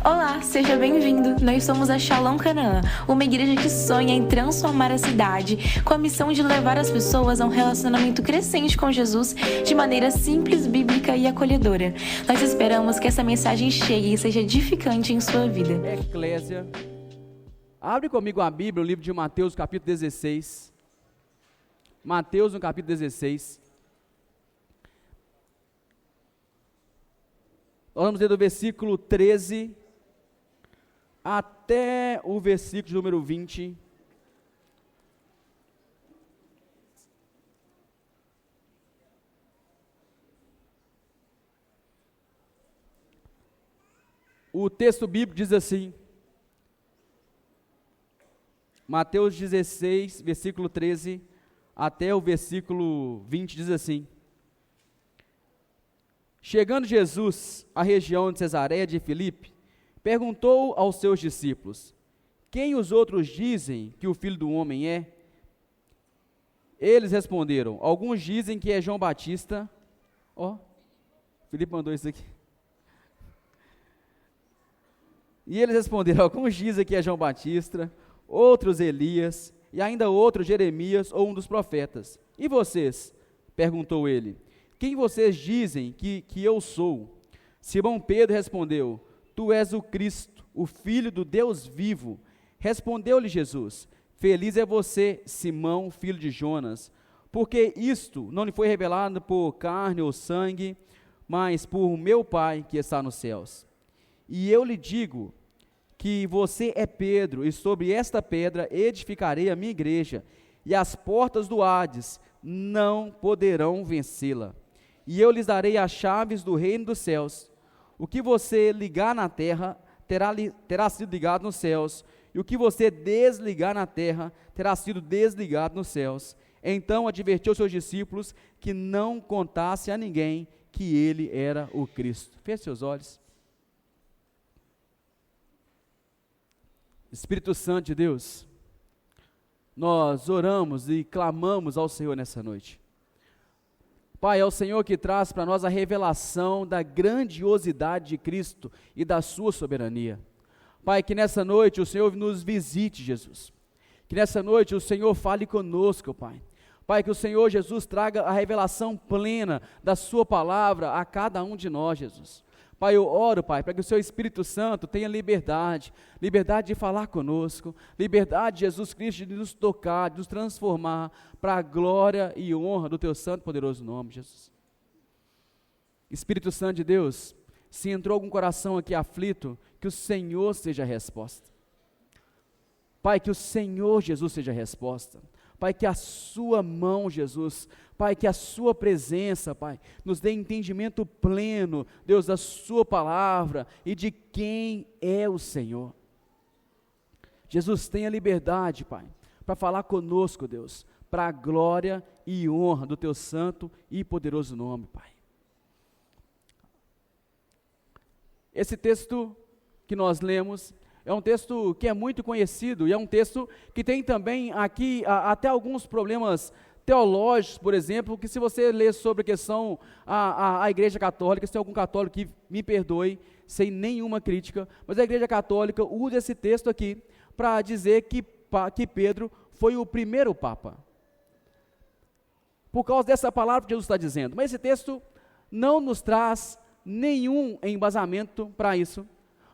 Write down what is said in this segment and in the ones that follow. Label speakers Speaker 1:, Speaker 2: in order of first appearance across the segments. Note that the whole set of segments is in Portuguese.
Speaker 1: Olá, seja bem-vindo. Nós somos a Shalom Canaã, uma igreja que sonha em transformar a cidade com a missão de levar as pessoas a um relacionamento crescente com Jesus de maneira simples, bíblica e acolhedora. Nós esperamos que essa mensagem chegue e seja edificante em sua vida.
Speaker 2: Eclésia. Abre comigo a Bíblia, o livro de Mateus, capítulo 16. Mateus, no capítulo 16. Nós vamos ler do versículo 13 até o versículo de número 20. O texto bíblico diz assim, Mateus 16, versículo 13 até o versículo 20 diz assim: Chegando Jesus à região de Cesareia de Filipe, perguntou aos seus discípulos: Quem os outros dizem que o Filho do Homem é? Eles responderam: Alguns dizem que é João Batista. Filipe mandou isso aqui. E eles responderam: Alguns dizem que é João Batista, outros Elias, e ainda outros Jeremias ou um dos profetas. E vocês? Perguntou ele. Quem vocês dizem que eu sou? Simão Pedro respondeu: Tu és o Cristo, o Filho do Deus vivo. Respondeu-lhe Jesus: Feliz é você, Simão, filho de Jonas, porque isto não lhe foi revelado por carne ou sangue, mas por meu Pai que está nos céus. E eu lhe digo que você é Pedro, e sobre esta pedra edificarei a minha igreja, e as portas do Hades não poderão vencê-la. E eu lhes darei as chaves do reino dos céus. O que você ligar na terra, terá sido ligado nos céus, e o que você desligar na terra, terá sido desligado nos céus. Então advertiu seus discípulos que não contasse a ninguém que ele era o Cristo. Feche seus olhos. Espírito Santo de Deus, nós oramos e clamamos ao Senhor nessa noite. Pai, é o Senhor que traz para nós a revelação da grandiosidade de Cristo e da sua soberania. Pai, que nessa noite o Senhor nos visite, Jesus. Que nessa noite o Senhor fale conosco, Pai. Pai, que o Senhor Jesus traga a revelação plena da sua palavra a cada um de nós, Jesus. Pai, eu oro, Pai, para que o Seu Espírito Santo tenha liberdade de falar conosco, liberdade, Jesus Cristo, de nos tocar, de nos transformar para a glória e honra do Teu santo e poderoso nome, Jesus. Espírito Santo de Deus, se entrou algum coração aqui aflito, que o Senhor seja a resposta. Pai, que o Senhor Jesus seja a resposta. Pai, que a sua mão, Jesus, Pai, que a sua presença, Pai, nos dê entendimento pleno, Deus, da sua palavra e de quem é o Senhor. Jesus, tenha liberdade, Pai, para falar conosco, Deus, para a glória e honra do Teu santo e poderoso nome, Pai. Esse texto que nós lemos é um texto que é muito conhecido e é um texto que tem também aqui até alguns problemas teológicos, por exemplo, que se você ler sobre a questão a Igreja Católica, se tem algum católico que me perdoe, sem nenhuma crítica, mas a Igreja Católica usa esse texto aqui para dizer que Pedro foi o primeiro Papa, por causa dessa palavra que Jesus está dizendo. Mas esse texto não nos traz nenhum embasamento para isso.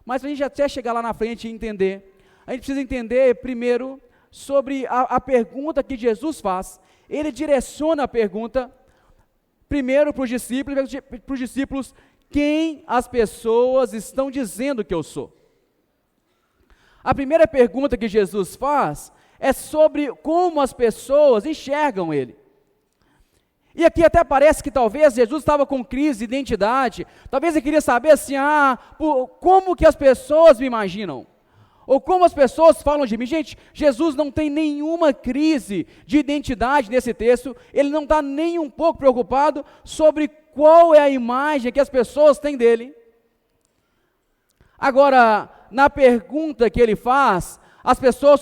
Speaker 2: Mas para a gente até chegar lá na frente e entender, a gente precisa entender primeiro sobre a pergunta que Jesus faz. Ele direciona a pergunta primeiro para os discípulos, quem as pessoas estão dizendo que eu sou. A primeira pergunta que Jesus faz é sobre como as pessoas enxergam Ele. E aqui até parece que talvez Jesus estava com crise de identidade, talvez ele queria saber assim, como que as pessoas me imaginam, ou como as pessoas falam de mim. Gente, Jesus não tem nenhuma crise de identidade nesse texto, ele não está nem um pouco preocupado sobre qual é a imagem que as pessoas têm dele. Agora, na pergunta que ele faz, as pessoas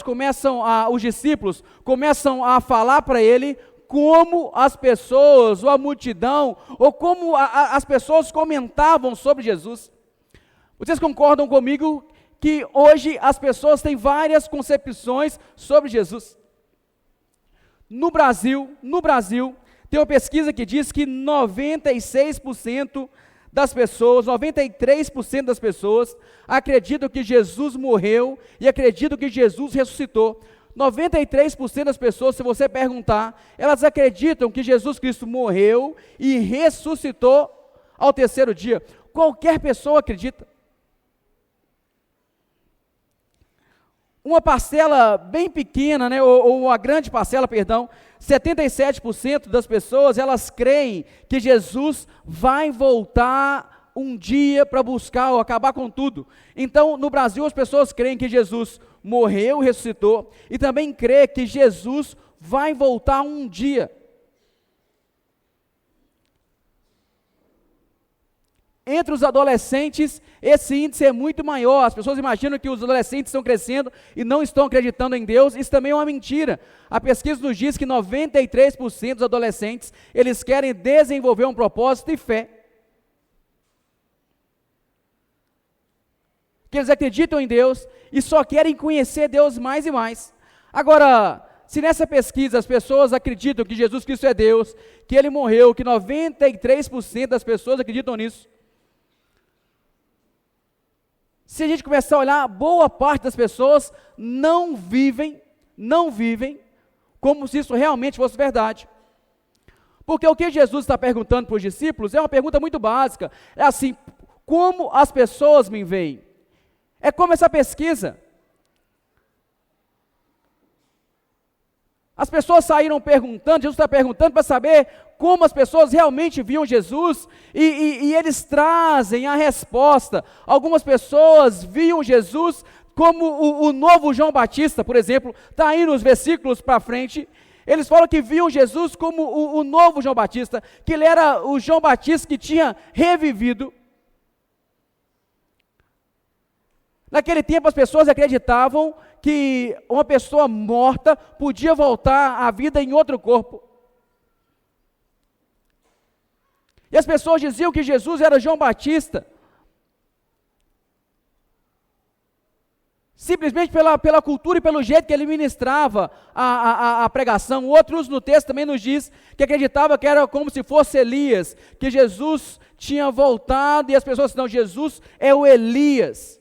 Speaker 2: os discípulos começam a falar para ele como as pessoas, ou a multidão, ou como as pessoas comentavam sobre Jesus. Vocês concordam comigo que hoje as pessoas têm várias concepções sobre Jesus? No Brasil, tem uma pesquisa que diz que 96% das pessoas, 93% das pessoas acreditam que Jesus morreu e acreditam que Jesus ressuscitou. 93% das pessoas, se você perguntar, elas acreditam que Jesus Cristo morreu e ressuscitou ao terceiro dia. Qualquer pessoa acredita. Uma parcela bem pequena, né, ou uma grande parcela, 77% das pessoas, elas creem que Jesus vai voltar um dia para buscar ou acabar com tudo. Então, no Brasil, as pessoas creem que Jesus morreu, ressuscitou, e também creem que Jesus vai voltar um dia. Entre os adolescentes, esse índice é muito maior. As pessoas imaginam que os adolescentes estão crescendo e não estão acreditando em Deus. Isso também é uma mentira. A pesquisa nos diz que 93% dos adolescentes, eles querem desenvolver um propósito e fé. Que eles acreditam em Deus e só querem conhecer Deus mais e mais. Agora, se nessa pesquisa as pessoas acreditam que Jesus Cristo é Deus, que Ele morreu, que 93% das pessoas acreditam nisso, se a gente começar a olhar, boa parte das pessoas não vivem como se isso realmente fosse verdade. Porque o que Jesus está perguntando para os discípulos é uma pergunta muito básica. É assim, como as pessoas me veem? É como essa pesquisa. As pessoas saíram perguntando, Jesus está perguntando para saber como as pessoas realmente viam Jesus, e eles trazem a resposta. Algumas pessoas viam Jesus como o novo João Batista, por exemplo, está aí nos versículos para frente. Eles falam que viam Jesus como o novo João Batista, que ele era o João Batista que tinha revivido. Naquele tempo as pessoas acreditavam que uma pessoa morta podia voltar à vida em outro corpo. E as pessoas diziam que Jesus era João Batista, simplesmente pela cultura e pelo jeito que ele ministrava a pregação. Outros no texto também nos diz que acreditava que era como se fosse Elias, que Jesus tinha voltado, e as pessoas disseram, não, Jesus é o Elias,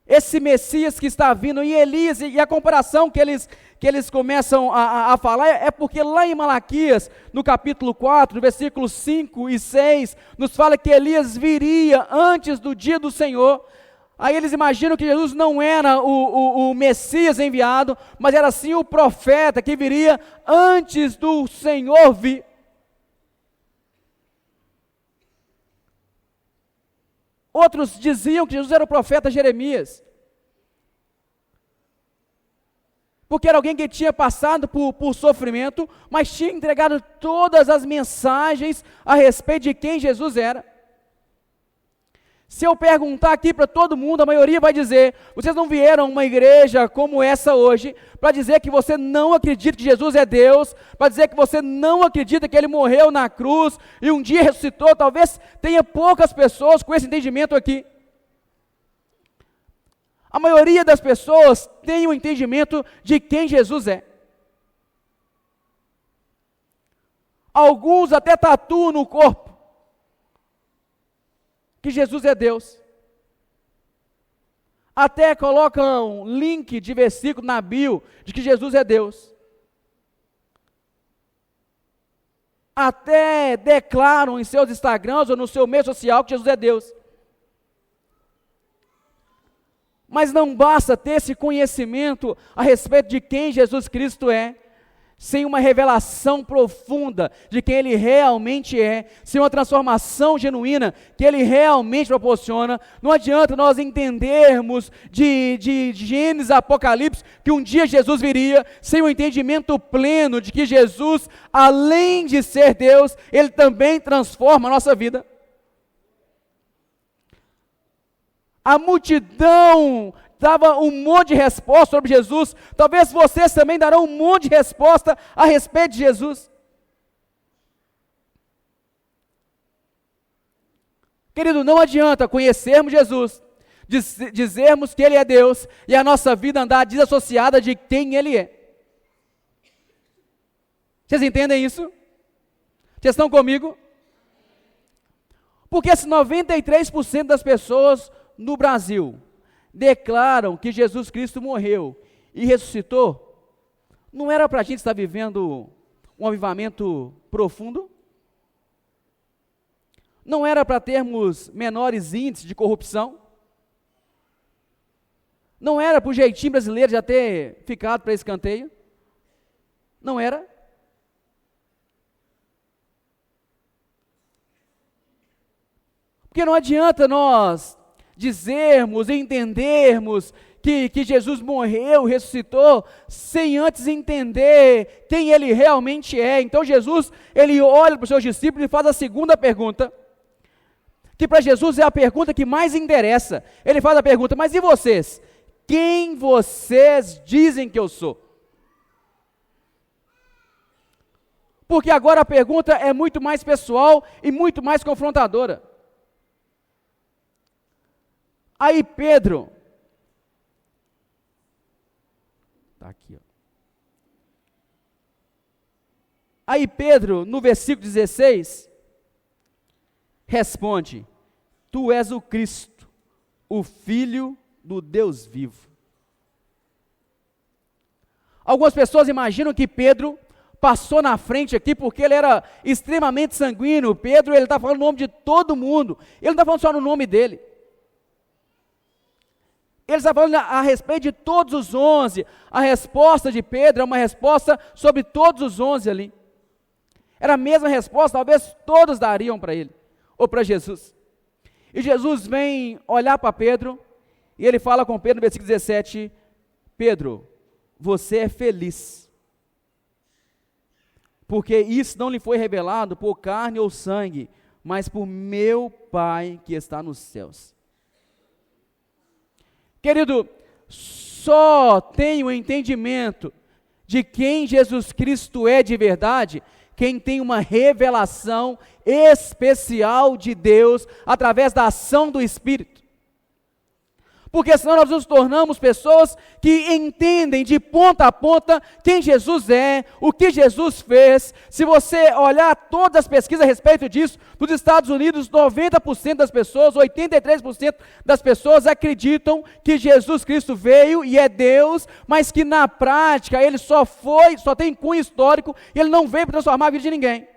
Speaker 2: esse Messias que está vindo. E Elias, e a comparação que eles começam a falar, é porque lá em Malaquias, no capítulo 4, no versículos 5 e 6, nos fala que Elias viria antes do dia do Senhor. Aí eles imaginam que Jesus não era o Messias enviado, mas era sim o profeta que viria antes do Senhor vir. Outros diziam que Jesus era o profeta Jeremias, porque era alguém que tinha passado por sofrimento, mas tinha entregado todas as mensagens a respeito de quem Jesus era. Se eu perguntar aqui para todo mundo, a maioria vai dizer, vocês não vieram a uma igreja como essa hoje, para dizer que você não acredita que Jesus é Deus, para dizer que você não acredita que Ele morreu na cruz, e um dia ressuscitou. Talvez tenha poucas pessoas com esse entendimento aqui. A maioria das pessoas tem o entendimento de quem Jesus é. Alguns até tatuam no corpo que Jesus é Deus. Até colocam link de versículo na bio de que Jesus é Deus. Até declaram em seus Instagrams ou no seu meio social que Jesus é Deus. Mas não basta ter esse conhecimento a respeito de quem Jesus Cristo é, sem uma revelação profunda de quem Ele realmente é, sem uma transformação genuína que Ele realmente proporciona. Não adianta nós entendermos de Gênesis a Apocalipse que um dia Jesus viria, sem o entendimento pleno de que Jesus, além de ser Deus, Ele também transforma a nossa vida. A multidão dava um monte de resposta sobre Jesus, talvez vocês também darão um monte de resposta a respeito de Jesus. Querido, não adianta conhecermos Jesus, dizermos que Ele é Deus e a nossa vida andar desassociada de quem Ele é. Vocês entendem isso? Vocês estão comigo? Porque se 93% das pessoas no Brasil declaram que Jesus Cristo morreu e ressuscitou, não era para a gente estar vivendo um avivamento profundo? Não era para termos menores índices de corrupção? Não era para o jeitinho brasileiro já ter ficado para escanteio? Não era? Porque não adianta nós dizermos, entendermos que Jesus morreu, ressuscitou, sem antes entender quem Ele realmente é. Então Jesus, Ele olha para os seus discípulos e faz a segunda pergunta, que para Jesus é a pergunta que mais interessa. Ele faz a pergunta: mas e vocês? Quem vocês dizem que eu sou? Porque agora a pergunta é muito mais pessoal e muito mais confrontadora. Aí Pedro, tá aqui, ó. Aí Pedro, no versículo 16, responde: Tu és o Cristo, o Filho do Deus vivo. Algumas pessoas imaginam que Pedro passou na frente aqui porque ele era extremamente sanguíneo. Pedro, ele está falando o nome de todo mundo, ele não está falando só no nome dele. Ele está falando a respeito de todos os 11. A resposta de Pedro é uma resposta sobre todos os 11 ali. Era a mesma resposta, talvez todos dariam para ele, ou para Jesus. E Jesus vem olhar para Pedro, e ele fala com Pedro no versículo 17, Pedro, você é feliz, porque isso não lhe foi revelado por carne ou sangue, mas por meu Pai que está nos céus. Querido, só tem o entendimento de quem Jesus Cristo é de verdade quem tem uma revelação especial de Deus através da ação do Espírito. Porque senão nós nos tornamos pessoas que entendem de ponta a ponta quem Jesus é, o que Jesus fez. Se você olhar todas as pesquisas a respeito disso, nos Estados Unidos 90% das pessoas, 83% das pessoas acreditam que Jesus Cristo veio e é Deus, mas que na prática ele só tem cunho histórico, e ele não veio para transformar a vida de ninguém.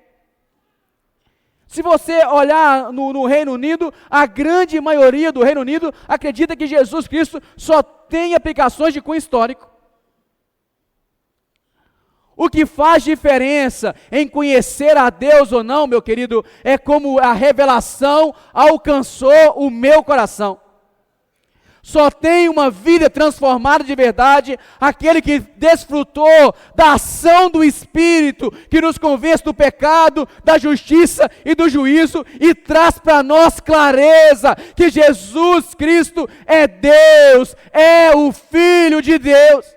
Speaker 2: Se você olhar no Reino Unido, a grande maioria do Reino Unido acredita que Jesus Cristo só tem aplicações de cunho histórico. O que faz diferença em conhecer a Deus ou não, meu querido, é como a revelação alcançou o meu coração. Só tem uma vida transformada de verdade aquele que desfrutou da ação do Espírito, que nos convence do pecado, da justiça e do juízo, e traz para nós clareza que Jesus Cristo é Deus, é o Filho de Deus.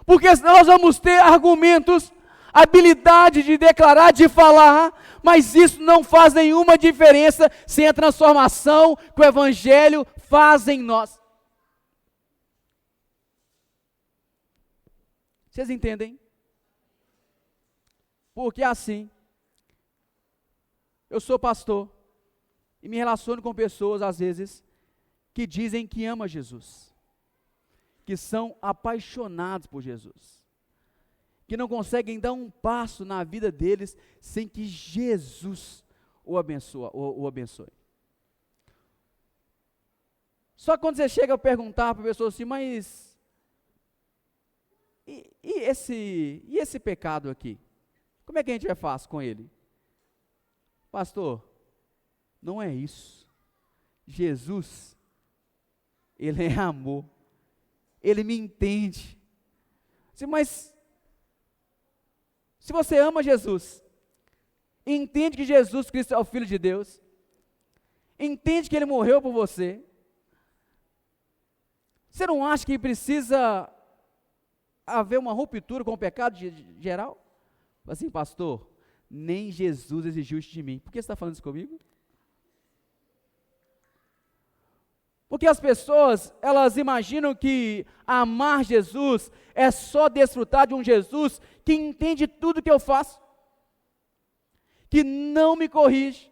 Speaker 2: Porque senão nós vamos ter argumentos, habilidade de declarar, de falar, mas isso não faz nenhuma diferença sem a transformação que o Evangelho faz em nós. Vocês entendem? Porque assim, eu sou pastor e me relaciono com pessoas, às vezes, que dizem que amam Jesus, que são apaixonados por Jesus, que não conseguem dar um passo na vida deles sem que Jesus o abençoe. Só que quando você chega a perguntar para a pessoa assim, mas e esse pecado aqui? Como é que a gente faz com ele? Pastor, não é isso. Jesus, Ele é amor. Ele me entende. Mas se você ama Jesus, entende que Jesus Cristo é o Filho de Deus, entende que Ele morreu por você, você não acha que precisa haver uma ruptura com o pecado geral? Assim, pastor, nem Jesus exigiu isso de mim. Por que você está falando isso comigo? Porque as pessoas, elas imaginam que amar Jesus é só desfrutar de um Jesus que entende tudo que eu faço, que não me corrige,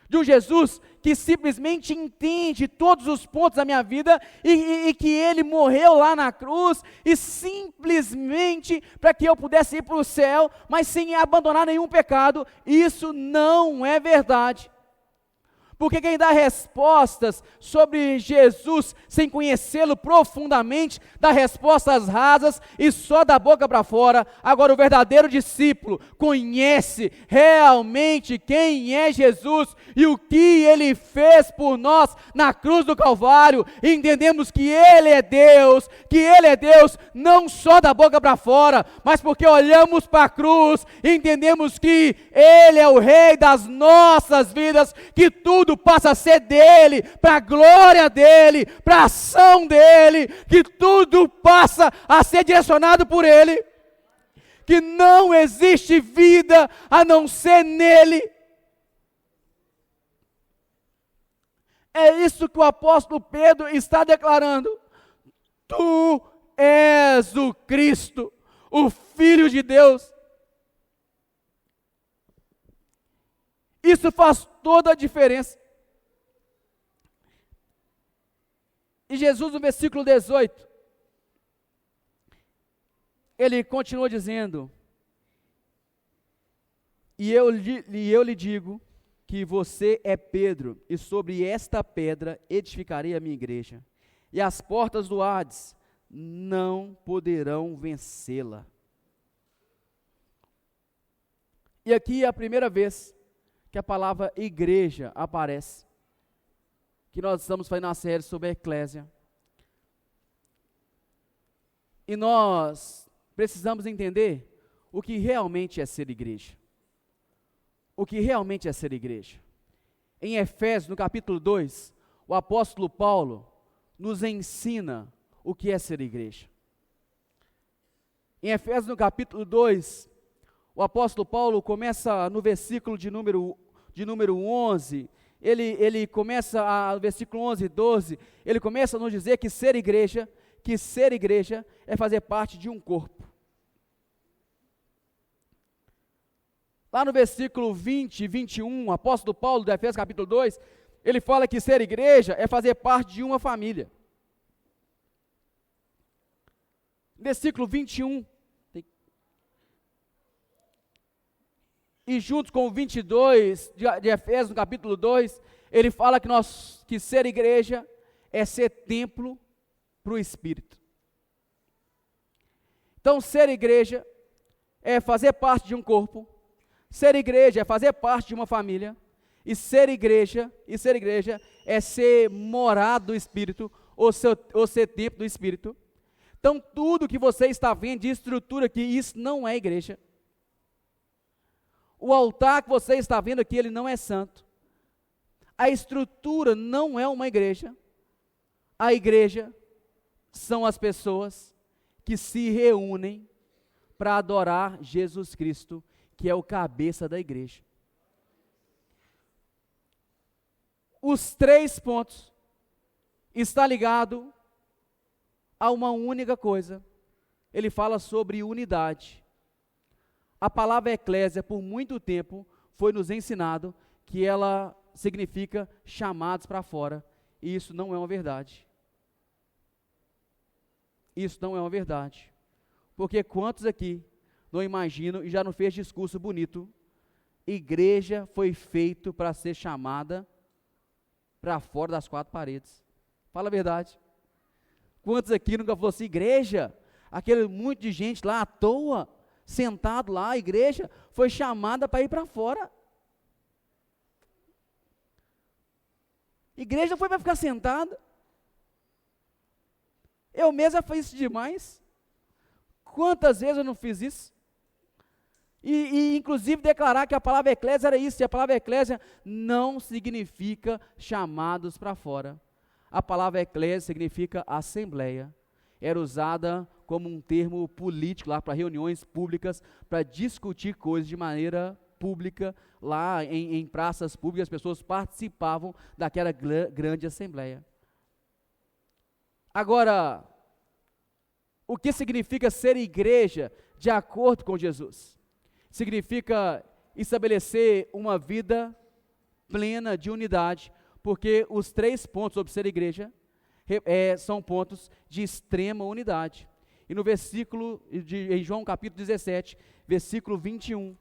Speaker 2: de um Jesus que simplesmente entende todos os pontos da minha vida e que Ele morreu lá na cruz e simplesmente para que eu pudesse ir para o céu, mas sem abandonar nenhum pecado. Isso não é verdade. Porque quem dá respostas sobre Jesus sem conhecê-lo profundamente, dá respostas rasas e só da boca para fora. Agora o verdadeiro discípulo conhece realmente quem é Jesus e o que Ele fez por nós na cruz do Calvário. E entendemos que Ele é Deus não só da boca para fora, mas porque olhamos para a cruz e entendemos que Ele é o Rei das nossas vidas, que tudo passa a ser dele, para a glória dele, para a ação dele, que tudo passa a ser direcionado por ele, que não existe vida a não ser nele. É isso que o apóstolo Pedro está declarando. Tu és o Cristo, o Filho de Deus. Isso faz toda a diferença. E Jesus, no versículo 18, ele continua dizendo: e eu lhe digo que você é Pedro, e sobre esta pedra edificarei a minha igreja, e as portas do Hades não poderão vencê-la. E aqui é a primeira vez que a palavra igreja aparece, que nós estamos fazendo uma série sobre a eclésia. E nós precisamos entender o que realmente é ser igreja. O que realmente é ser igreja. Em Efésios, no capítulo 2, o apóstolo Paulo nos ensina o que é ser igreja. Em Efésios, no capítulo 2, o apóstolo Paulo começa no versículo de número 11, ele começa, no versículo 11 e 12, ele começa a nos dizer que ser igreja é fazer parte de um corpo. Lá no versículo 20 e 21, o apóstolo Paulo, de Efésios capítulo 2, ele fala que ser igreja é fazer parte de uma família. Versículo 21, e junto com o 22 de Efésios, no capítulo 2, ele fala que ser igreja é ser templo para o Espírito. Então, ser igreja é fazer parte de um corpo, ser igreja é fazer parte de uma família, e ser igreja é ser morada do Espírito, ou ser templo do Espírito. Então, tudo que você está vendo de estrutura aqui, isso não é igreja. O altar que você está vendo aqui, ele não é santo. A estrutura não é uma igreja. A igreja são as pessoas que se reúnem para adorar Jesus Cristo, que é o cabeça da igreja. Os 3 pontos estão ligados a uma única coisa. Ele fala sobre unidade. A palavra eclésia, por muito tempo, foi nos ensinado que ela significa chamados para fora, e isso não é uma verdade. Isso não é uma verdade, porque quantos aqui não imaginam e já não fez discurso bonito? Igreja foi feito para ser chamada para fora das 4 paredes. Fala a verdade. Quantos aqui nunca falou assim, igreja, aquele monte de gente lá à toa, sentado lá, a igreja foi chamada para ir para fora. Igreja não foi para ficar sentada. Eu mesmo já fiz isso demais. Quantas vezes eu não fiz isso? E inclusive declarar que a palavra eclésia era isso, e a palavra eclésia não significa chamados para fora. A palavra eclésia significa assembleia. era usada como um termo político lá para reuniões públicas, para discutir coisas de maneira pública, lá em praças públicas, as pessoas participavam daquela grande assembleia. Agora, o que significa ser igreja de acordo com Jesus? Significa estabelecer uma vida plena de unidade, porque os 3 pontos sobre ser igreja são pontos de extrema unidade. E no versículo, em João capítulo 17, versículo 21,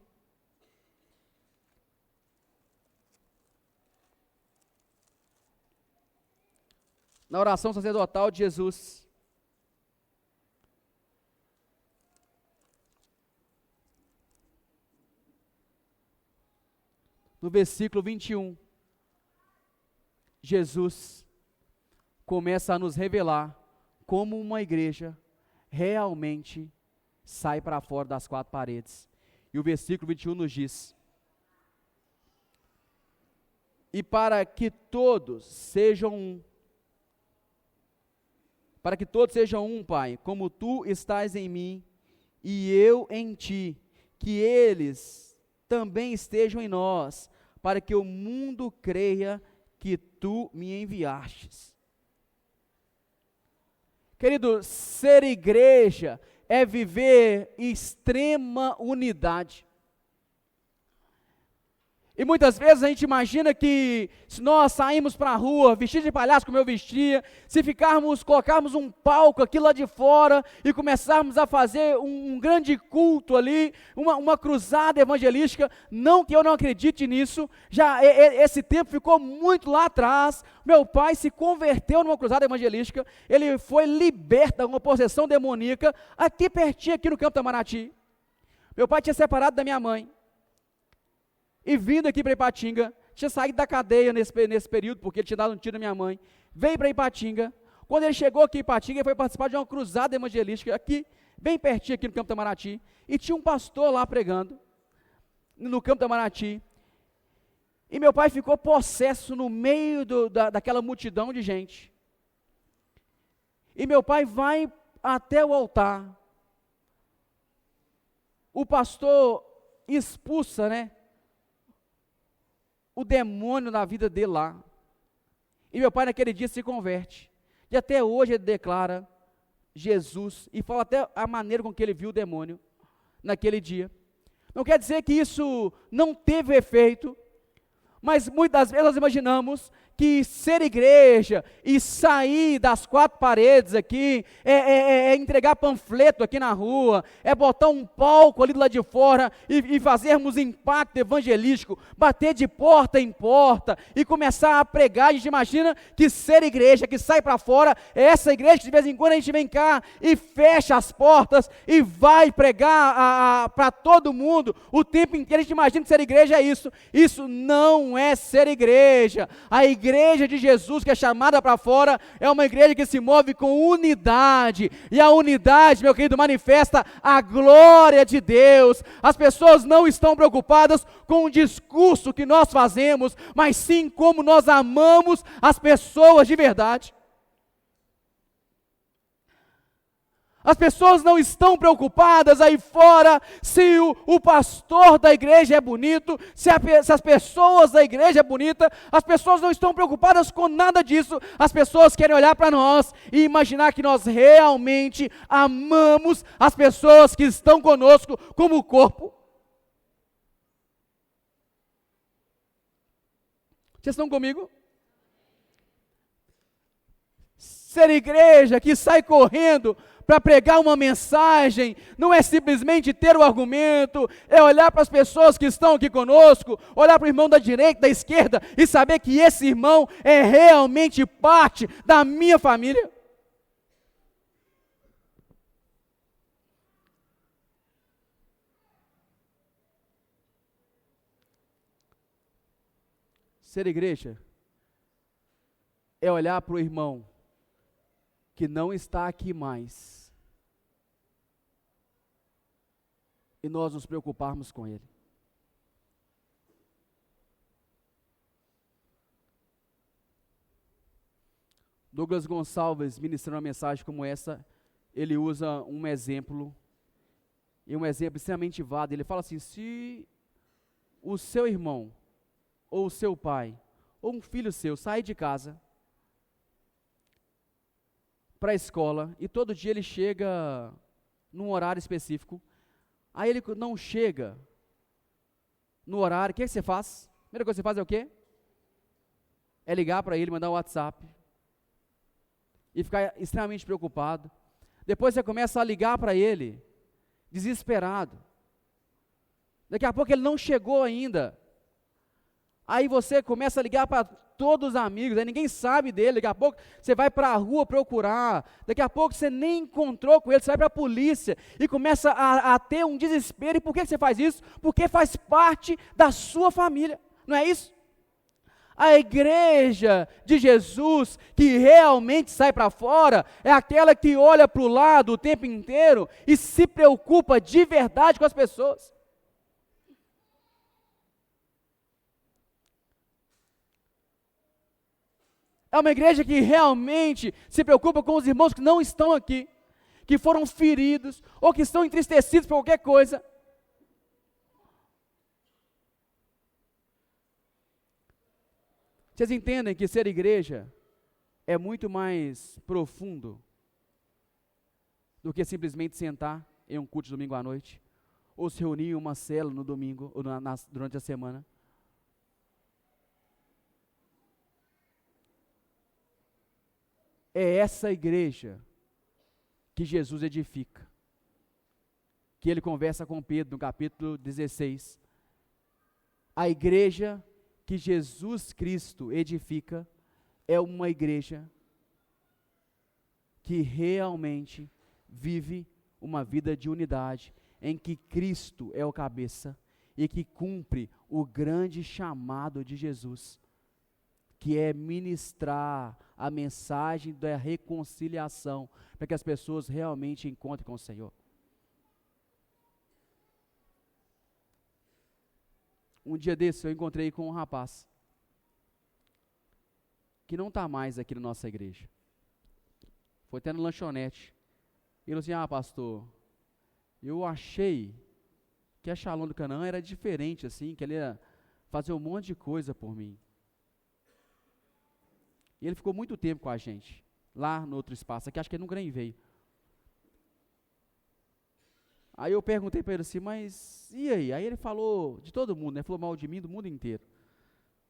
Speaker 2: na oração sacerdotal de Jesus, no versículo 21, Jesus começa a nos revelar como uma igreja realmente sai para fora das 4 paredes. E o versículo 21 nos diz: e para que todos sejam um, Pai, como tu estás em mim e eu em ti, que eles também estejam em nós, para que o mundo creia que tu me enviastes. Querido, ser igreja é viver extrema unidade. E muitas vezes a gente imagina que se nós saímos para a rua, vestidos de palhaço como eu vestia, se colocarmos um palco aqui lá de fora e começarmos a fazer um grande culto ali, uma cruzada evangelística, não que eu não acredite nisso, já esse tempo ficou muito lá atrás. Meu pai se converteu numa cruzada evangelística, ele foi liberto de uma possessão demoníaca, aqui pertinho, aqui no Campo Itamaraty. Meu pai tinha separado da minha mãe, e vindo aqui para Ipatinga, tinha saído da cadeia nesse período, porque ele tinha dado um tiro na minha mãe, veio para Ipatinga. Quando ele chegou aqui em Ipatinga, ele foi participar de uma cruzada evangelística, aqui, bem pertinho aqui no Campo Itamaraty, e tinha um pastor lá pregando, no Campo Itamaraty, e meu pai ficou possesso no meio daquela multidão de gente, e meu pai vai até o altar, o pastor expulsa, o demônio na vida dele lá, e meu pai naquele dia se converte, e até hoje ele declara Jesus, e fala até a maneira com que ele viu o demônio, naquele dia. Não quer dizer que isso não teve efeito, mas muitas vezes nós imaginamos que ser igreja e sair das 4 paredes aqui, é entregar panfleto aqui na rua, é botar um palco ali do lado de fora e fazermos impacto evangelístico, bater de porta em porta e começar a pregar. A gente imagina que ser igreja, que sai para fora, é essa igreja que de vez em quando a gente vem cá e fecha as portas e vai pregar para todo mundo o tempo inteiro. A gente imagina que ser igreja é isso. Isso não é ser igreja. A igreja de Jesus, que é chamada para fora, é uma igreja que se move com unidade, e a unidade, meu querido, manifesta a glória de Deus. As pessoas não estão preocupadas com o discurso que nós fazemos, mas sim como nós amamos as pessoas de verdade. As pessoas não estão preocupadas aí fora se o pastor da igreja é bonito, se as pessoas da igreja é bonita. As pessoas não estão preocupadas com nada disso. As pessoas querem olhar para nós e imaginar que nós realmente amamos as pessoas que estão conosco como corpo. Vocês estão comigo? Ser igreja que sai correndo para pregar uma mensagem, não é simplesmente ter o argumento, é olhar para as pessoas que estão aqui conosco, olhar para o irmão da direita, da esquerda, e saber que esse irmão é realmente parte da minha família. Ser igreja é olhar para o irmão que não está aqui mais, e nós nos preocuparmos com ele. Douglas Gonçalves, ministrando uma mensagem como essa, ele usa um exemplo, e um exemplo extremamente válido. Ele fala assim: se o seu irmão, ou o seu pai, ou um filho seu sai de casa para a escola, e todo dia ele chega num horário específico, aí ele não chega no horário, o que você faz? A primeira coisa que você faz é o quê? É ligar para ele, mandar um WhatsApp, e ficar extremamente preocupado. Depois você começa a ligar para ele, desesperado. Daqui a pouco ele não chegou ainda. Aí você começa a ligar para todos os amigos, aí ninguém sabe dele. Daqui a pouco você vai para a rua procurar. Daqui a pouco você nem encontrou com ele, você vai para a polícia e começa a ter um desespero. E por que você faz isso? Porque faz parte da sua família, não é isso? A igreja de Jesus, que realmente sai para fora, é aquela que olha para o lado o tempo inteiro e se preocupa de verdade com as pessoas. É uma igreja que realmente se preocupa com os irmãos que não estão aqui, que foram feridos ou que estão entristecidos por qualquer coisa. Vocês entendem que ser igreja é muito mais profundo do que simplesmente sentar em um culto de domingo à noite, ou se reunir em uma célula no domingo, ou durante a semana? É essa igreja que Jesus edifica, que ele conversa com Pedro no capítulo 16. A igreja que Jesus Cristo edifica é uma igreja que realmente vive uma vida de unidade, em que Cristo é o cabeça e que cumpre o grande chamado de Jesus, que é ministrar a mensagem da reconciliação, para que as pessoas realmente encontrem com o Senhor. Um dia desses eu encontrei com um rapaz, que não está mais aqui na nossa igreja. Foi até no lanchonete. Ele falou assim: pastor, eu achei que a Shalom do Canaã era diferente, assim, que ele ia fazer um monte de coisa por mim. E ele ficou muito tempo com a gente, lá no outro espaço, aqui acho que ele nunca nem veio. Aí eu perguntei para ele assim: mas e aí? Aí ele falou de todo mundo, né? Falou mal de mim, do mundo inteiro.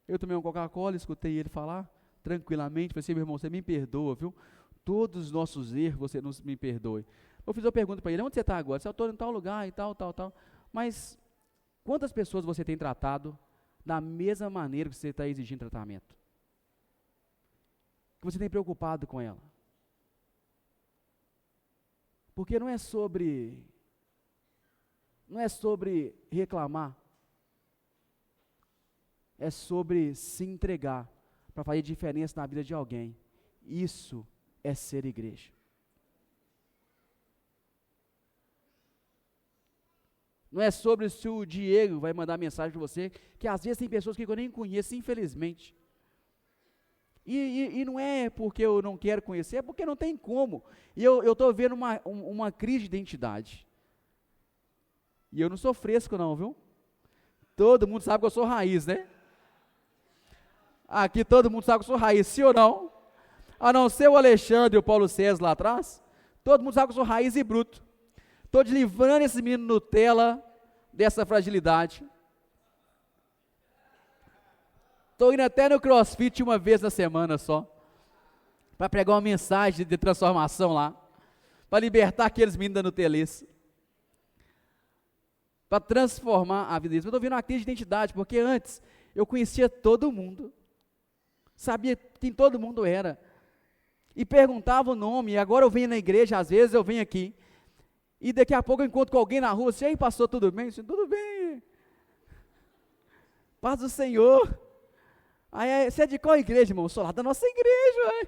Speaker 2: Eu tomei uma Coca-Cola, escutei ele falar tranquilamente, falei assim: meu irmão, você me perdoa, viu? Todos os nossos erros, você não me perdoe. Eu fiz uma pergunta para ele: onde você está agora? Eu estou em tal lugar e tal. Mas quantas pessoas você tem tratado da mesma maneira que você está exigindo tratamento? Que você tem preocupado com ela? Porque não é sobre reclamar, é sobre se entregar para fazer diferença na vida de alguém. Isso é ser igreja. Não é sobre se o Diego vai mandar mensagem para você, que às vezes tem pessoas que eu nem conheço, infelizmente. E não é porque eu não quero conhecer, é porque não tem como. E eu estou vendo uma crise de identidade. E eu não sou fresco não, viu? Todo mundo sabe que eu sou raiz, né? Aqui todo mundo sabe que eu sou raiz, sim ou não? A não ser o Alexandre e o Paulo César lá atrás, todo mundo sabe que eu sou raiz e bruto. Estou livrando esse menino Nutella dessa fragilidade. Estou indo até no CrossFit uma vez na semana só, para pregar uma mensagem de transformação lá, para libertar aqueles meninos da Nutelice, para transformar a vida deles. Eu estou vendo uma crise de identidade, porque antes eu conhecia todo mundo, sabia quem todo mundo era, e perguntava o nome. E agora eu venho na igreja, às vezes eu venho aqui, e daqui a pouco eu encontro com alguém na rua, assim: ei, pastor, tudo bem? Eu disse: tudo bem, paz do Senhor. Aí, você é de qual igreja, irmão? Eu sou lá da nossa igreja, ué.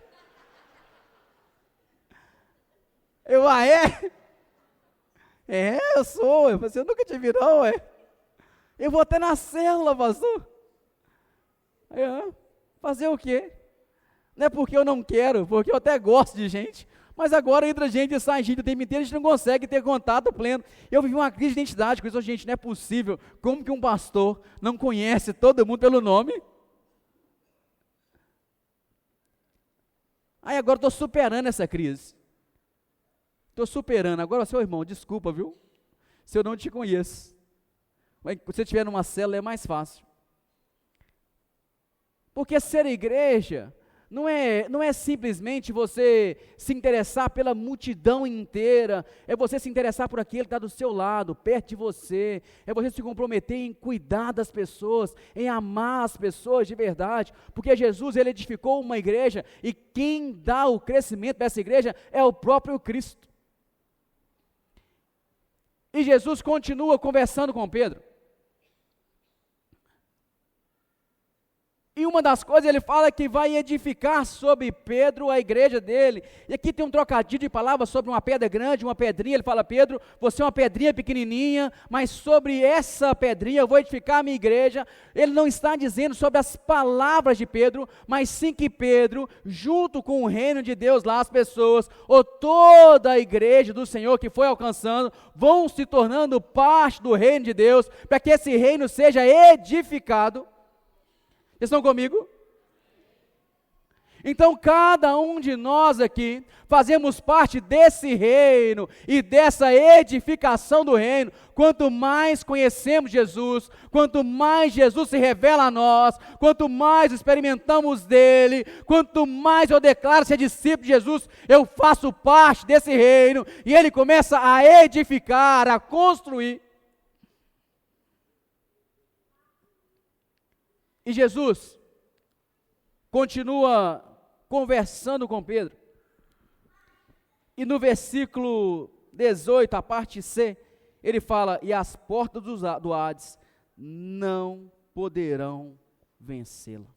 Speaker 2: Eu, é? É, eu sou. Eu falei assim: eu nunca te vi não, ué. Eu vou até na célula, pastor. Aí, fazer o quê? Não é porque eu não quero, porque eu até gosto de gente, Mas agora entra gente e sai gente o tempo inteiro, a gente não consegue ter contato pleno. Eu vivi uma crise de identidade com isso. Gente, não é possível. Como que um pastor não conhece todo mundo pelo nome? Aí agora estou superando essa crise. Estou superando. Agora, seu irmão, desculpa, viu? Se eu não te conheço. Mas se você estiver numa célula é mais fácil. Porque ser igreja não é simplesmente você se interessar pela multidão inteira, é você se interessar por aquele que está do seu lado, perto de você, é você se comprometer em cuidar das pessoas, em amar as pessoas de verdade, porque Jesus, ele edificou uma igreja, e quem dá o crescimento dessa igreja é o próprio Cristo. E Jesus continua conversando com Pedro. E uma das coisas ele fala que vai edificar sobre Pedro a igreja dele. E aqui tem um trocadilho de palavras sobre uma pedra grande, uma pedrinha. Ele fala: Pedro, você é uma pedrinha pequenininha, mas sobre essa pedrinha eu vou edificar a minha igreja. Ele não está dizendo sobre as palavras de Pedro, mas sim que Pedro, junto com o reino de Deus lá, as pessoas, ou toda a igreja do Senhor que foi alcançando, vão se tornando parte do reino de Deus, para que esse reino seja edificado. Vocês estão comigo? Então cada um de nós aqui fazemos parte desse reino e dessa edificação do reino. Quanto mais conhecemos Jesus, quanto mais Jesus se revela a nós, quanto mais experimentamos dele, quanto mais eu declaro ser discípulo de Jesus, eu faço parte desse reino e ele começa a edificar, a construir. E Jesus continua conversando com Pedro. E no versículo 18, a parte C, ele fala: e as portas do Hades não poderão vencê-la.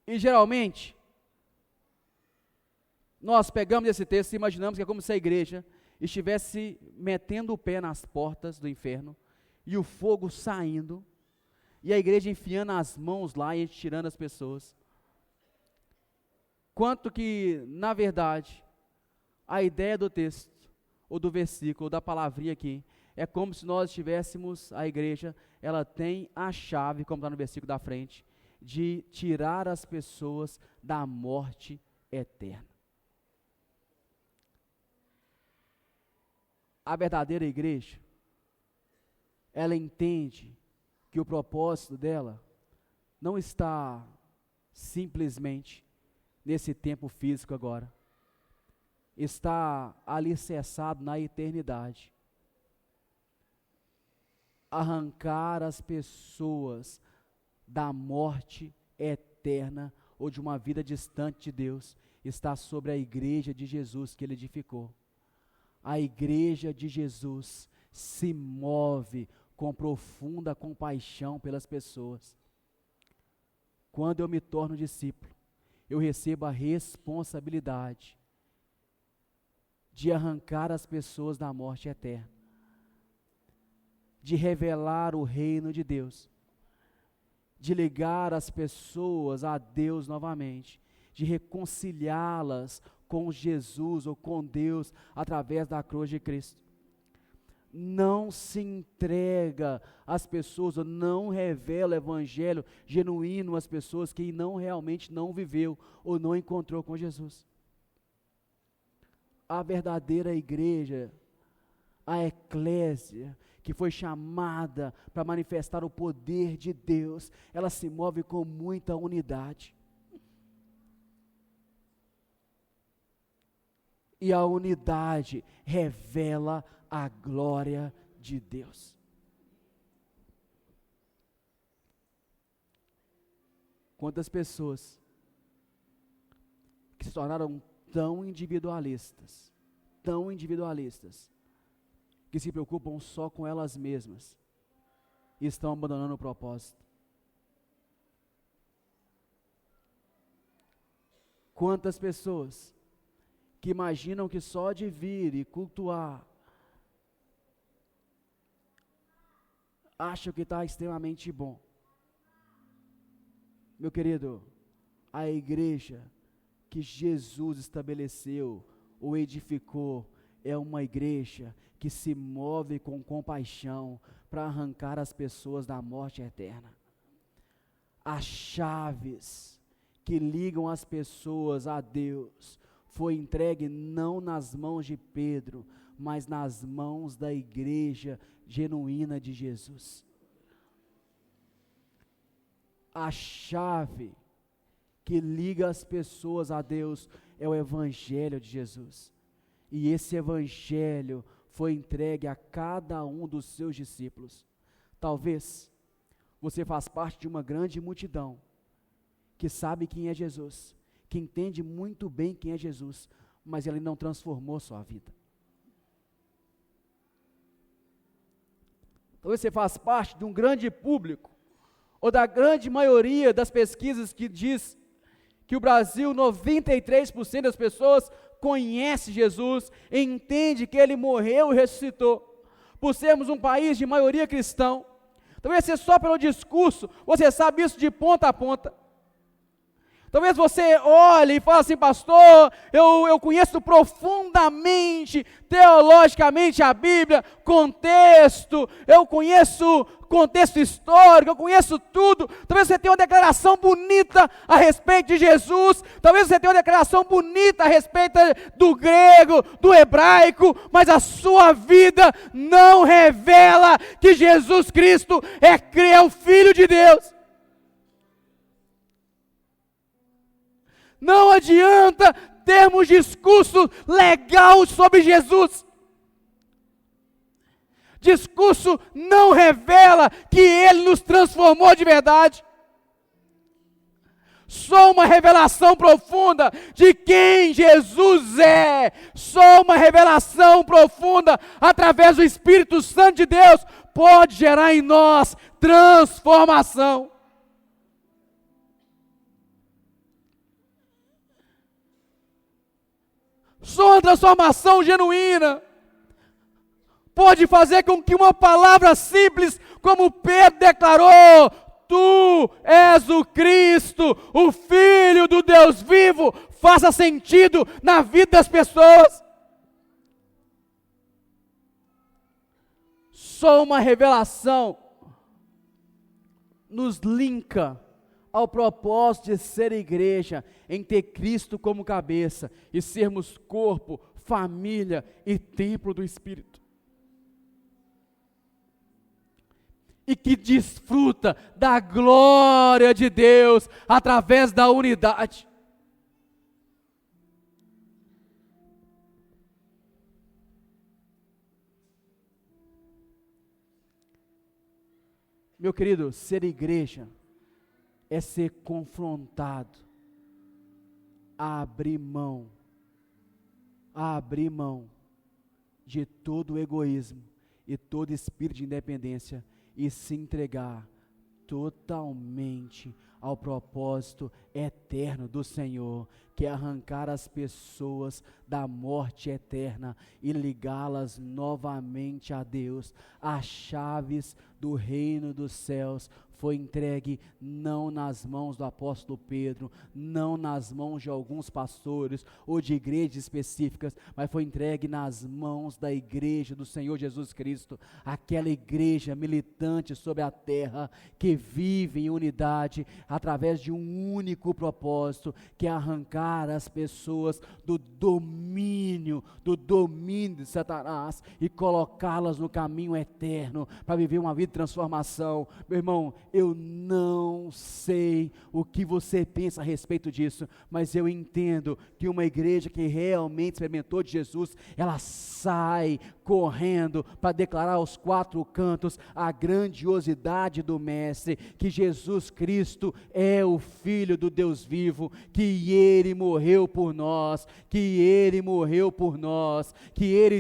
Speaker 2: E geralmente, nós pegamos esse texto e imaginamos que é como se a igreja estivesse metendo o pé nas portas do inferno, e o fogo saindo, e a igreja enfiando as mãos lá e tirando as pessoas. Quanto que, na verdade, a ideia do texto, ou do versículo, ou da palavrinha aqui, é como se nós tivéssemos, a igreja, ela tem a chave, como está no versículo da frente, de tirar as pessoas da morte eterna. A verdadeira igreja, ela entende que o propósito dela não está simplesmente nesse tempo físico agora, está alicerçado na eternidade. Arrancar as pessoas da morte eterna ou de uma vida distante de Deus está sobre a igreja de Jesus que ele edificou. A igreja de Jesus se move com profunda compaixão pelas pessoas. Quando eu me torno discípulo, eu recebo a responsabilidade de arrancar as pessoas da morte eterna, de revelar o reino de Deus, de ligar as pessoas a Deus novamente, de reconciliá-las com Jesus ou com Deus através da cruz de Cristo. Não se entrega às pessoas, ou não revela o evangelho genuíno às pessoas que realmente não viveu ou não encontrou com Jesus. A verdadeira igreja, a eclésia, que foi chamada para manifestar o poder de Deus, ela se move com muita unidade. E a unidade revela a glória de Deus. Quantas pessoas que se tornaram tão individualistas, que se preocupam só com elas mesmas e estão abandonando o propósito. Quantas pessoas que imaginam que só de vir e cultuar, acham que está extremamente bom. Meu querido, A igreja que Jesus estabeleceu ou edificou é uma igreja que se move com compaixão para arrancar as pessoas da morte eterna. As chaves que ligam as pessoas a Deus foi entregue não nas mãos de Pedro, mas nas mãos da igreja genuína de Jesus. A chave que liga as pessoas a Deus é o Evangelho de Jesus. E esse Evangelho foi entregue a cada um dos seus discípulos. Talvez você faz parte de uma grande multidão que sabe quem é Jesus, que entende muito bem quem é Jesus, mas ele não transformou sua vida. Talvez você faz parte de um grande público, ou da grande maioria das pesquisas que diz que o Brasil, 93% das pessoas conhece Jesus, entende que ele morreu e ressuscitou. Por sermos um país de maioria cristão, talvez seja só pelo discurso, você sabe isso de ponta a ponta. Talvez você olhe e fale assim, pastor, eu conheço profundamente, teologicamente a Bíblia, contexto, eu conheço contexto histórico, eu conheço tudo. Talvez você tenha uma declaração bonita a respeito de Jesus, talvez você tenha uma declaração bonita a respeito do grego, do hebraico, mas a sua vida não revela que Jesus Cristo é o Filho de Deus. Não adianta termos discurso legal sobre Jesus. Discurso não revela que Ele nos transformou de verdade. Só uma revelação profunda de quem Jesus é. Só uma revelação profunda através do Espírito Santo de Deus pode gerar em nós transformação. Só uma transformação genuína pode fazer com que uma palavra simples, como Pedro declarou, tu és o Cristo, o Filho do Deus vivo, faça sentido na vida das pessoas. Só uma revelação nos linka ao propósito de ser igreja, em ter Cristo como cabeça e sermos corpo, família e templo do Espírito. E que desfruta da glória de Deus através da unidade. Meu querido, ser igreja é ser confrontado a abrir mão de todo o egoísmo e todo espírito de independência e se entregar totalmente ao propósito eterno do Senhor, que é arrancar as pessoas da morte eterna e ligá-las novamente a Deus. As chaves do reino dos céus foi entregue não nas mãos do apóstolo Pedro, não nas mãos de alguns pastores ou de igrejas específicas, mas foi entregue nas mãos da igreja do Senhor Jesus Cristo, aquela igreja militante sobre a terra, que vive em unidade, através de um único propósito, que é arrancar as pessoas do domínio de Satanás e colocá-las no caminho eterno, para viver uma vida de transformação. Meu irmão, eu não sei o que você pensa a respeito disso, mas eu entendo que uma igreja que realmente experimentou de Jesus, ela sai correndo para declarar aos quatro cantos a grandiosidade do Mestre, que Jesus Cristo é o Filho do Deus vivo, que Ele morreu por nós, que Ele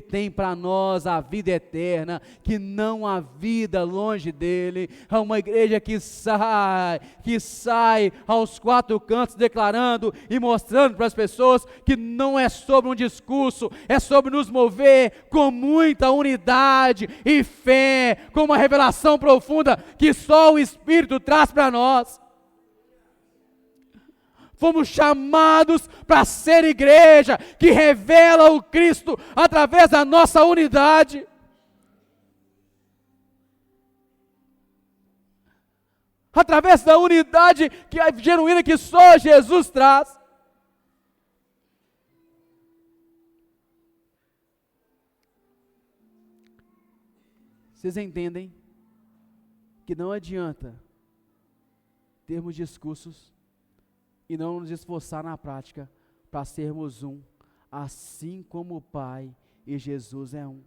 Speaker 2: tem para nós a vida eterna, que não há vida longe dEle. É uma igreja que sai aos quatro cantos declarando e mostrando para as pessoas que não é sobre um discurso, é sobre nos mover com muita unidade e fé, com uma revelação profunda que só o Espírito traz para nós. Fomos chamados para ser igreja que revela o Cristo através da nossa unidade. Através da unidade que é genuína que só Jesus traz. Vocês entendem que não adianta termos discursos e não nos esforçar na prática para sermos um, assim como o Pai e Jesus é um.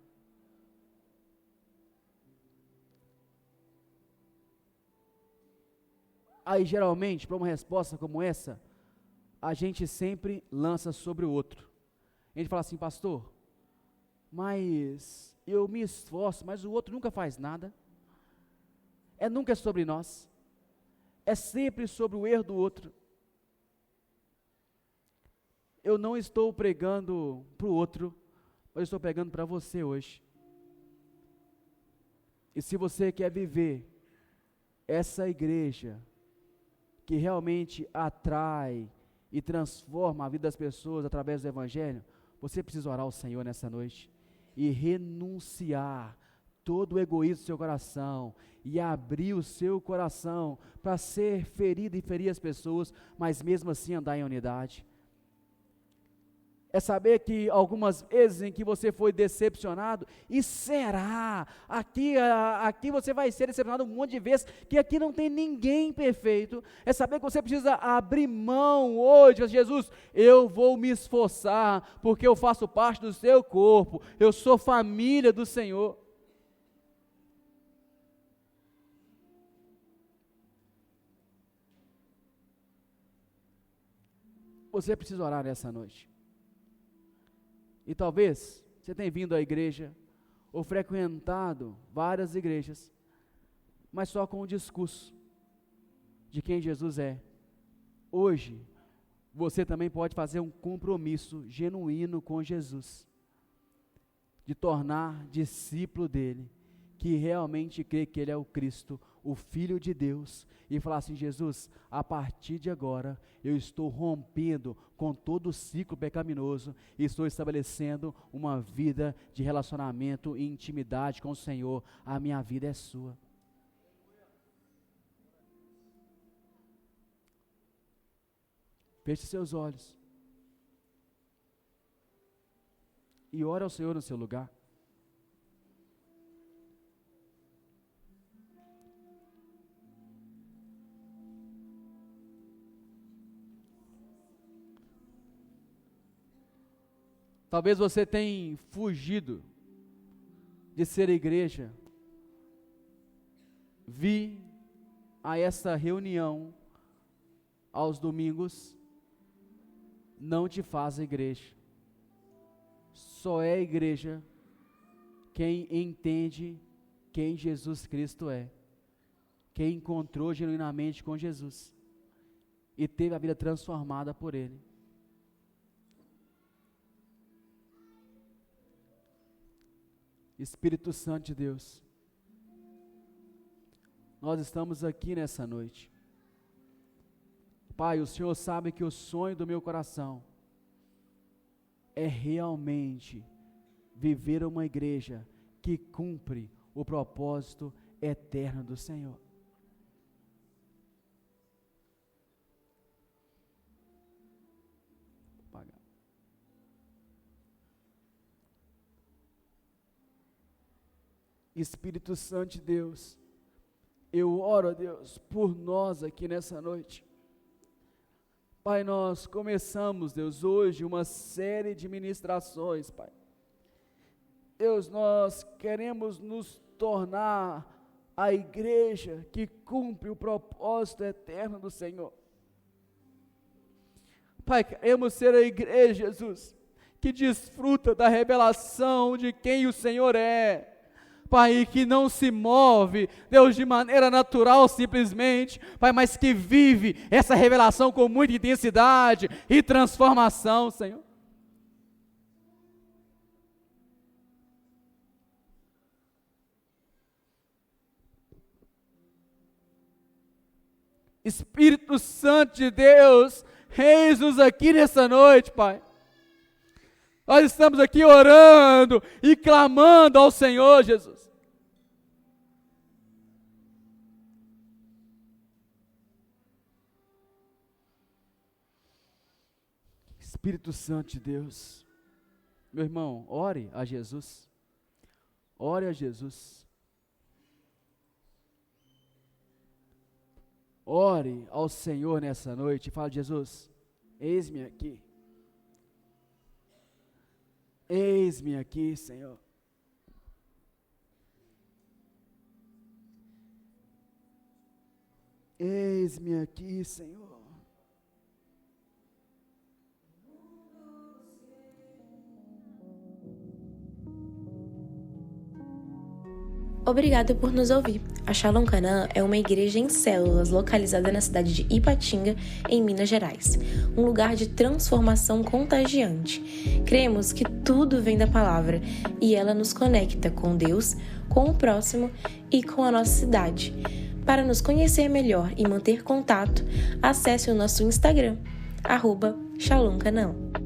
Speaker 2: Aí geralmente, para uma resposta como essa, a gente sempre lança sobre o outro. A gente fala assim: pastor, mas eu me esforço, mas o outro nunca faz nada. Nunca é sobre nós, é sempre sobre o erro do outro. Eu não estou pregando para o outro, mas estou pregando para você hoje. E se você quer viver essa igreja que realmente atrai e transforma a vida das pessoas através do Evangelho, você precisa orar ao Senhor nessa noite e renunciar todo o egoísmo do seu coração e abrir o seu coração para ser ferido e ferir as pessoas, mas mesmo assim andar em unidade. É saber que algumas vezes em que você foi decepcionado, e será, aqui você vai ser decepcionado um monte de vezes, que aqui não tem ninguém perfeito. É saber que você precisa abrir mão hoje, Jesus, eu vou me esforçar, porque eu faço parte do seu corpo, eu sou família do Senhor. Você precisa orar nessa noite. E talvez você tenha vindo à igreja, ou frequentado várias igrejas, mas só com o discurso de quem Jesus é. Hoje, você também pode fazer um compromisso genuíno com Jesus, de tornar discípulo dele, que realmente crê que ele é o Cristo, o Filho de Deus, e falar assim: Jesus, a partir de agora, eu estou rompendo com todo o ciclo pecaminoso, e estou estabelecendo uma vida de relacionamento e intimidade com o Senhor, a minha vida é sua. Feche seus olhos, e ore ao Senhor no seu lugar. Talvez você tenha fugido de ser igreja. Vir a essa reunião aos domingos não te faz igreja. Só é igreja quem entende quem Jesus Cristo é, quem encontrou genuinamente com Jesus e teve a vida transformada por Ele. Espírito Santo de Deus, nós estamos aqui nessa noite. Pai, o Senhor sabe que o sonho do meu coração é realmente viver uma igreja que cumpre o propósito eterno do Senhor. Espírito Santo de Deus, eu oro a Deus por nós aqui nessa noite. Pai, nós começamos, Deus, hoje uma série de ministrações, Pai. Deus, nós queremos nos tornar a igreja que cumpre o propósito eterno do Senhor. Pai, queremos ser a igreja, Jesus, que desfruta da revelação de quem o Senhor é. Pai, que não se move, Deus, de maneira natural simplesmente, Pai, mas que vive essa revelação com muita intensidade e transformação, Senhor. Espírito Santo de Deus, Eis-nos aqui nessa noite, Pai. Nós estamos aqui orando e clamando ao Senhor, Jesus. Espírito Santo de Deus, meu irmão, ore a Jesus. Ore a Jesus. Ore ao Senhor nessa noite e fale: Jesus, eis-me aqui. Eis-me aqui, Senhor. Eis-me aqui, Senhor.
Speaker 1: Obrigada por nos ouvir. A Shalom Canaã é uma igreja em células localizada na cidade de Ipatinga, em Minas Gerais. Um lugar de transformação contagiante. Cremos que tudo vem da palavra e ela nos conecta com Deus, com o próximo e com a nossa cidade. Para nos conhecer melhor e manter contato, acesse o nosso Instagram, @ShalomCanaã.